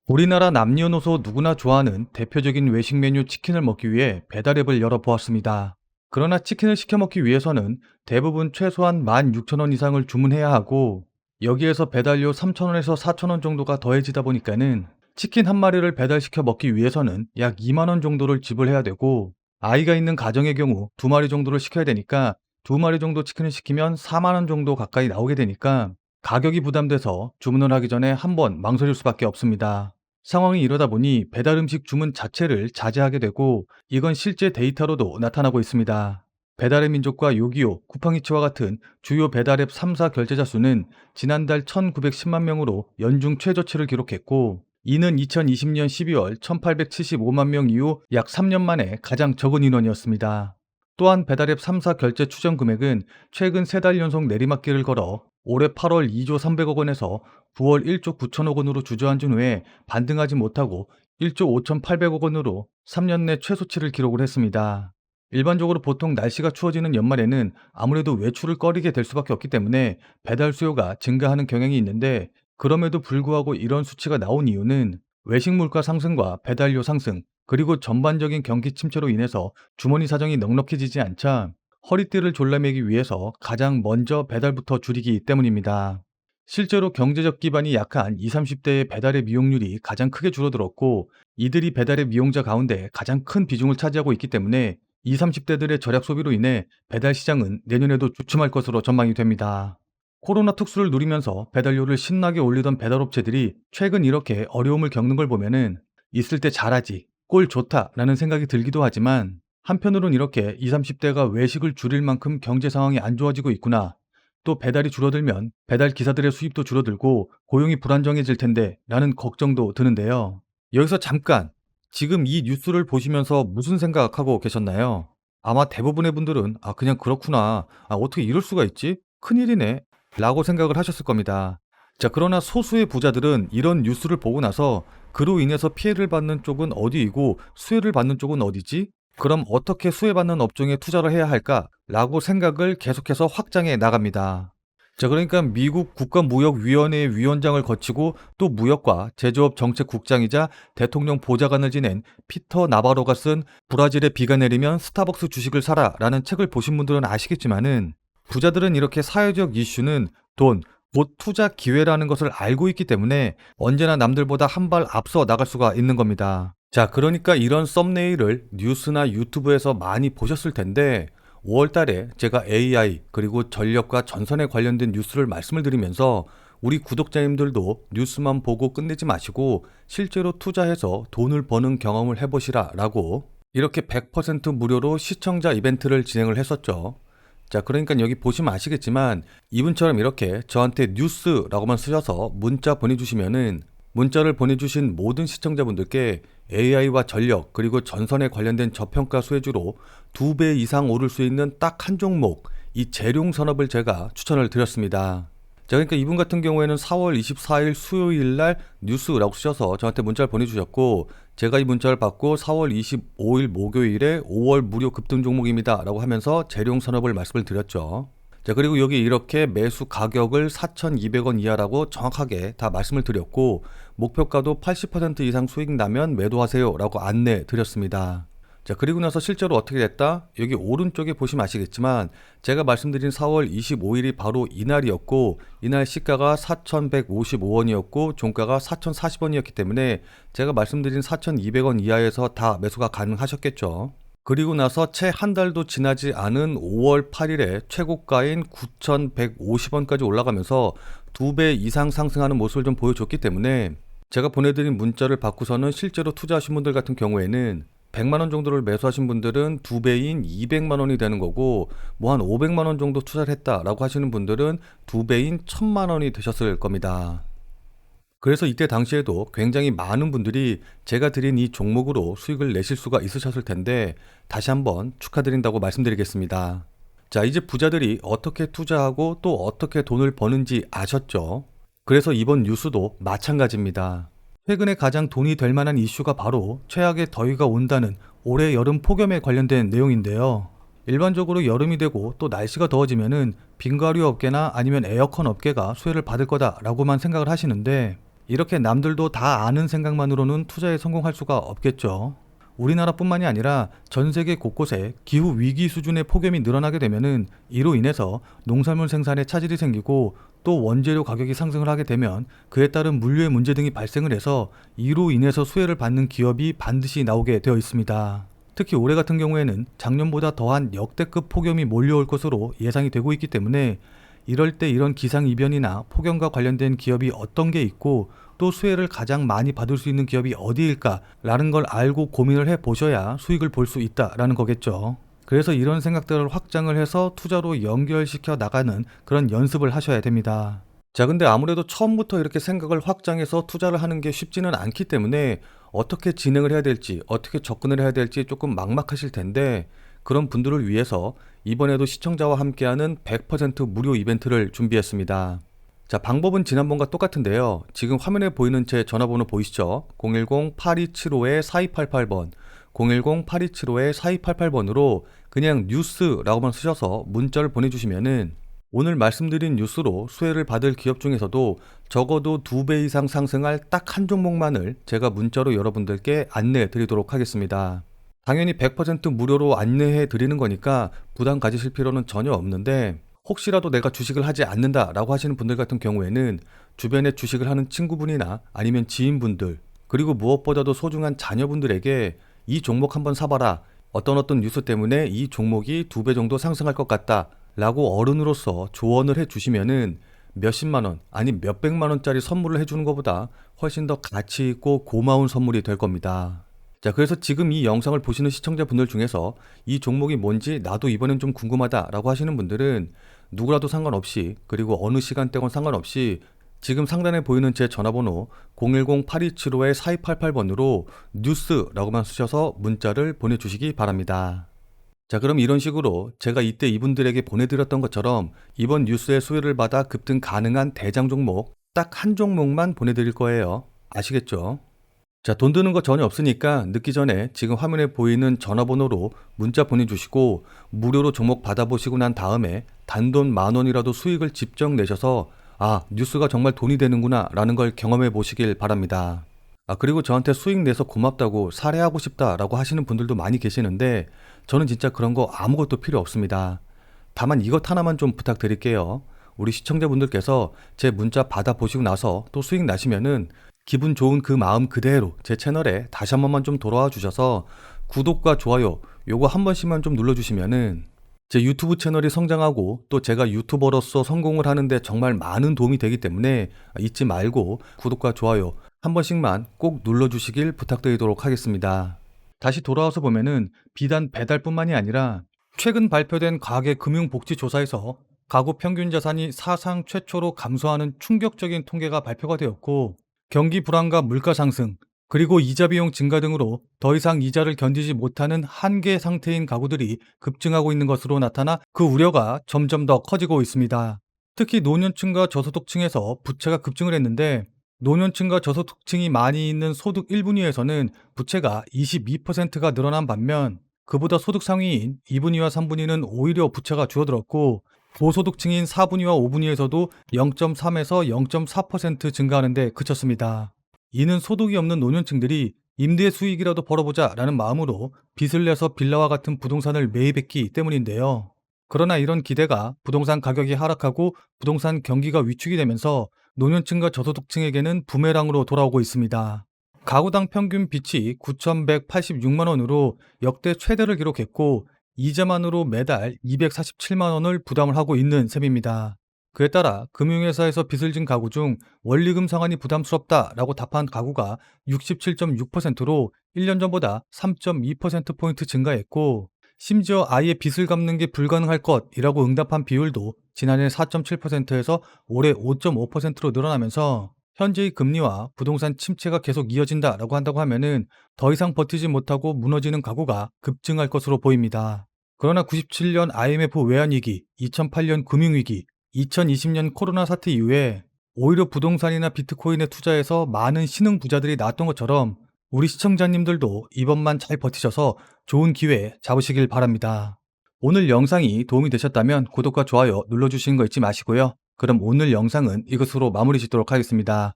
우리나라 남녀노소 누구나 좋아하는 대표적인 외식 메뉴 치킨을 먹기 위해 배달앱을 열어보았습니다. 그러나 치킨을 시켜 먹기 위해서는 대부분 최소한 16,000원 이상을 주문해야 하고 여기에서 배달료 3,000원에서 4,000원 정도가 더해지다 보니까는 치킨 한 마리를 배달시켜 먹기 위해서는 약 2만 원 정도를 지불해야 되고 아이가 있는 가정의 경우 두 마리 정도를 시켜야 되니까 두 마리 정도 치킨을 시키면 4만 원 정도 가까이 나오게 되니까 가격이 부담돼서 주문을 하기 전에 한번 망설일 수밖에 없습니다. 상황이 이러다 보니 배달 음식 주문 자체를 자제하게 되고 이건 실제 데이터로도 나타나고 있습니다. 배달의 민족과 요기요, 쿠팡이츠와 같은 주요 배달앱 3사 결제자 수는 지난달 1910만 명으로 연중 최저치를 기록했고 이는 2020년 12월 1875만 명 이후 약 3년 만에 가장 적은 인원이었습니다. 또한 배달앱 3사 결제 추정 금액은 최근 3달 연속 내리막길을 걸어 올해 8월 2조 300억 원에서 9월 1조 9천억 원으로 주저앉은 후에 반등하지 못하고 1조 5,800억 원으로 3년 내 최소치를 기록을 했습니다. 일반적으로 보통 날씨가 추워지는 연말에는 아무래도 외출을 꺼리게 될 수밖에 없기 때문에 배달 수요가 증가하는 경향이 있는데 그럼에도 불구하고 이런 수치가 나온 이유는 외식 물가 상승과 배달료 상승 그리고 전반적인 경기 침체로 인해서 주머니 사정이 넉넉해지지 않자 허리띠를 졸라매기 위해서 가장 먼저 배달부터 줄이기 때문입니다. 실제로 경제적 기반이 약한 20, 30대의 배달의 이용률이 가장 크게 줄어들었고 이들이 배달의 이용자 가운데 가장 큰 비중을 차지하고 있기 때문에 20, 30대들의 절약 소비로 인해 배달 시장은 내년에도 주춤할 것으로 전망이 됩니다. 코로나 특수를 누리면서 배달료를 신나게 올리던 배달업체들이 최근 이렇게 어려움을 겪는 걸 보면은 있을 때 잘하지, 꼴 좋다라는 생각이 들기도 하지만 한편으론 이렇게 20, 30대가 외식을 줄일 만큼 경제 상황이 안 좋아지고 있구나. 또 배달이 줄어들면 배달 기사들의 수입도 줄어들고 고용이 불안정해질 텐데 라는 걱정도 드는데요. 여기서 잠깐 지금 이 뉴스를 보시면서 무슨 생각하고 계셨나요? 아마 대부분의 분들은 그냥 그렇구나. 어떻게 이럴 수가 있지? 큰일이네. 라고 생각을 하셨을 겁니다. 자, 그러나 소수의 부자들은 이런 뉴스를 보고 나서 그로 인해서 피해를 받는 쪽은 어디이고 수혜를 받는 쪽은 어디지? 그럼 어떻게 수혜받는 업종에 투자를 해야 할까? 라고 생각을 계속해서 확장해 나갑니다. 자, 그러니까 미국 국가무역위원회 위원장을 거치고 또 무역과 제조업 정책국장이자 대통령 보좌관을 지낸 피터 나바로가 쓴 브라질에 비가 내리면 스타벅스 주식을 사라 라는 책을 보신 분들은 아시겠지만은 부자들은 이렇게 사회적 이슈는 돈, 곧 투자 기회라는 것을 알고 있기 때문에 언제나 남들보다 한 발 앞서 나갈 수가 있는 겁니다. 자, 그러니까 이런 썸네일을 뉴스나 유튜브에서 많이 보셨을 텐데 5월 달에 제가 AI 그리고 전력과 전선에 관련된 뉴스를 말씀을 드리면서 우리 구독자님들도 뉴스만 보고 끝내지 마시고 실제로 투자해서 돈을 버는 경험을 해보시라 라고 이렇게 100% 무료로 시청자 이벤트를 진행을 했었죠. 자, 그러니까 여기 보시면 아시겠지만 이분처럼 이렇게 저한테 뉴스라고만 쓰셔서 문자 보내주시면은 문자를 보내주신 모든 시청자분들께 AI와 전력 그리고 전선에 관련된 저평가 수혜주로 2배 이상 오를 수 있는 딱 한 종목 이 재룡 산업을 제가 추천을 드렸습니다. 자, 그러니까 이분 같은 경우에는 4월 24일 수요일 날 뉴스라고 쓰셔서 저한테 문자를 보내주셨고 제가 이 문자를 받고 4월 25일 목요일에 5월 무료 급등 종목입니다 라고 하면서 재룡 산업을 말씀을 드렸죠. 자, 그리고 여기 이렇게 매수 가격을 4,200원 이하라고 정확하게 다 말씀을 드렸고 목표가도 80% 이상 수익 나면 매도하세요 라고 안내 드렸습니다. 자, 그리고 나서 실제로 어떻게 됐다? 여기 오른쪽에 보시면 아시겠지만 제가 말씀드린 4월 25일이 바로 이날이었고 이날 시가가 4,155원이었고 종가가 4,040원이었기 때문에 제가 말씀드린 4,200원 이하에서 다 매수가 가능하셨겠죠. 그리고 나서 채 한 달도 지나지 않은 5월 8일에 최고가인 9,150원까지 올라가면서 2배 이상 상승하는 모습을 좀 보여줬기 때문에 제가 보내드린 문자를 받고서는 실제로 투자하신 분들 같은 경우에는 100만원 정도를 매수하신 분들은 2배인 200만원이 되는 거고 뭐 한 500만원 정도 투자를 했다라고 하시는 분들은 2배인 1000만원이 되셨을 겁니다. 그래서 이때 당시에도 굉장히 많은 분들이 제가 드린 이 종목으로 수익을 내실 수가 있으셨을 텐데 다시 한번 축하드린다고 말씀드리겠습니다. 자, 이제 부자들이 어떻게 투자하고 또 어떻게 돈을 버는지 아셨죠? 그래서 이번 뉴스도 마찬가지입니다. 최근에 가장 돈이 될 만한 이슈가 바로 최악의 더위가 온다는 올해 여름 폭염에 관련된 내용인데요. 일반적으로 여름이 되고 또 날씨가 더워지면은 빙과류 업계나 아니면 에어컨 업계가 수혜를 받을 거다라고만 생각을 하시는데 이렇게 남들도 다 아는 생각만으로는 투자에 성공할 수가 없겠죠. 우리나라뿐만이 아니라 전 세계 곳곳에 기후 위기 수준의 폭염이 늘어나게 되면은 이로 인해서 농산물 생산에 차질이 생기고 또 원재료 가격이 상승을 하게 되면 그에 따른 물류의 문제 등이 발생을 해서 이로 인해서 수혜를 받는 기업이 반드시 나오게 되어 있습니다. 특히 올해 같은 경우에는 작년보다 더한 역대급 폭염이 몰려올 것으로 예상이 되고 있기 때문에 이럴 때 이런 기상이변이나 폭염과 관련된 기업이 어떤 게 있고 또 수혜를 가장 많이 받을 수 있는 기업이 어디일까라는 걸 알고 고민을 해보셔야 수익을 볼 수 있다라는 거겠죠. 그래서 이런 생각들을 확장을 해서 투자로 연결시켜 나가는 그런 연습을 하셔야 됩니다. 자, 근데 아무래도 처음부터 이렇게 생각을 확장해서 투자를 하는 게 쉽지는 않기 때문에 어떻게 진행을 해야 될지, 어떻게 접근을 해야 될지 조금 막막하실 텐데 그런 분들을 위해서 이번에도 시청자와 함께하는 100% 무료 이벤트를 준비했습니다. 자, 방법은 지난번과 똑같은데요. 지금 화면에 보이는 제 전화번호 보이시죠? 010-8275-4288번, 010-8275-4288번으로 그냥 뉴스라고만 쓰셔서 문자를 보내주시면은 오늘 말씀드린 뉴스로 수혜를 받을 기업 중에서도 적어도 2배 이상 상승할 딱 한 종목만을 제가 문자로 여러분들께 안내해 드리도록 하겠습니다. 당연히 100% 무료로 안내해 드리는 거니까 부담 가지실 필요는 전혀 없는데 혹시라도 내가 주식을 하지 않는다라고 하시는 분들 같은 경우에는 주변에 주식을 하는 친구분이나 아니면 지인분들 그리고 무엇보다도 소중한 자녀분들에게 이 종목 한번 사봐라. 어떤 뉴스 때문에 이 종목이 2배 정도 상승할 것 같다 라고 어른으로서 조언을 해주시면은 몇십만 원 아니 몇백만 원짜리 선물을 해주는 것보다 훨씬 더 가치 있고 고마운 선물이 될 겁니다. 자, 그래서 지금 이 영상을 보시는 시청자분들 중에서 이 종목이 뭔지 나도 이번엔 좀 궁금하다라고 하시는 분들은 누구라도 상관없이 그리고 어느 시간대건 상관없이 지금 상단에 보이는 제 전화번호 010-8275-4288번으로 뉴스라고만 쓰셔서 문자를 보내주시기 바랍니다. 자, 그럼 이런 식으로 제가 이때 이분들에게 보내드렸던 것처럼 이번 뉴스의 수혜를 받아 급등 가능한 대장 종목 딱 한 종목만 보내드릴 거예요. 아시겠죠? 자, 돈 드는 거 전혀 없으니까 늦기 전에 지금 화면에 보이는 전화번호로 문자 보내주시고 무료로 종목 받아보시고 난 다음에 단돈 10,000원이라도 수익을 직접 내셔서 아, 뉴스가 정말 돈이 되는구나 라는 걸 경험해 보시길 바랍니다. 아, 그리고 저한테 수익 내서 고맙다고 사례하고 싶다라고 하시는 분들도 많이 계시는데 저는 진짜 그런 거 아무것도 필요 없습니다. 다만 이것 하나만 좀 부탁드릴게요. 우리 시청자분들께서 제 문자 받아보시고 나서 또 수익 나시면은 기분 좋은 그 마음 그대로 제 채널에 다시 한 번만 좀 돌아와 주셔서 구독과 좋아요 요거 한 번씩만 좀 눌러주시면은 제 유튜브 채널이 성장하고 또 제가 유튜버로서 성공을 하는데 정말 많은 도움이 되기 때문에 잊지 말고 구독과 좋아요 한 번씩만 꼭 눌러주시길 부탁드리도록 하겠습니다. 다시 돌아와서 보면은 비단 배달뿐만이 아니라 최근 발표된 가계금융복지조사에서 가구 평균 자산이 사상 최초로 감소하는 충격적인 통계가 발표가 되었고 경기 불안과 물가 상승, 그리고 이자 비용 증가 등으로 더 이상 이자를 견디지 못하는 한계 상태인 가구들이 급증하고 있는 것으로 나타나 그 우려가 점점 더 커지고 있습니다. 특히 노년층과 저소득층에서 부채가 급증을 했는데 노년층과 저소득층이 많이 있는 소득 1분위에서는 부채가 22%가 늘어난 반면 그보다 소득 상위인 2분위와 3분위는 오히려 부채가 줄어들었고 고소득층인 4분위와 5분위에서도 0.3에서 0.4% 증가하는 데 그쳤습니다. 이는 소득이 없는 노년층들이 임대 수익이라도 벌어보자 라는 마음으로 빚을 내서 빌라와 같은 부동산을 매입했기 때문인데요. 그러나 이런 기대가 부동산 가격이 하락하고 부동산 경기가 위축이 되면서 노년층과 저소득층에게는 부메랑으로 돌아오고 있습니다. 가구당 평균 빚이 9,186만 원으로 역대 최대를 기록했고 이자만으로 매달 247만 원을 부담을 하고 있는 셈입니다. 그에 따라 금융회사에서 빚을 진 가구 중 원리금 상환이 부담스럽다라고 답한 가구가 67.6%로 1년 전보다 3.2%포인트 증가했고 심지어 아예 빚을 갚는 게 불가능할 것이라고 응답한 비율도 지난해 4.7%에서 올해 5.5%로 늘어나면서 현재의 금리와 부동산 침체가 계속 이어진다라고 한다고 하면은 더 이상 버티지 못하고 무너지는 가구가 급증할 것으로 보입니다. 그러나 97년 IMF 외환위기, 2008년 금융위기, 2020년 코로나 사태 이후에 오히려 부동산이나 비트코인에 투자해서 많은 신흥 부자들이 나왔던 것처럼 우리 시청자님들도 이번만 잘 버티셔서 좋은 기회 잡으시길 바랍니다. 오늘 영상이 도움이 되셨다면 구독과 좋아요 눌러주시는 거 잊지 마시고요. 그럼 오늘 영상은 이것으로 마무리 짓도록 하겠습니다.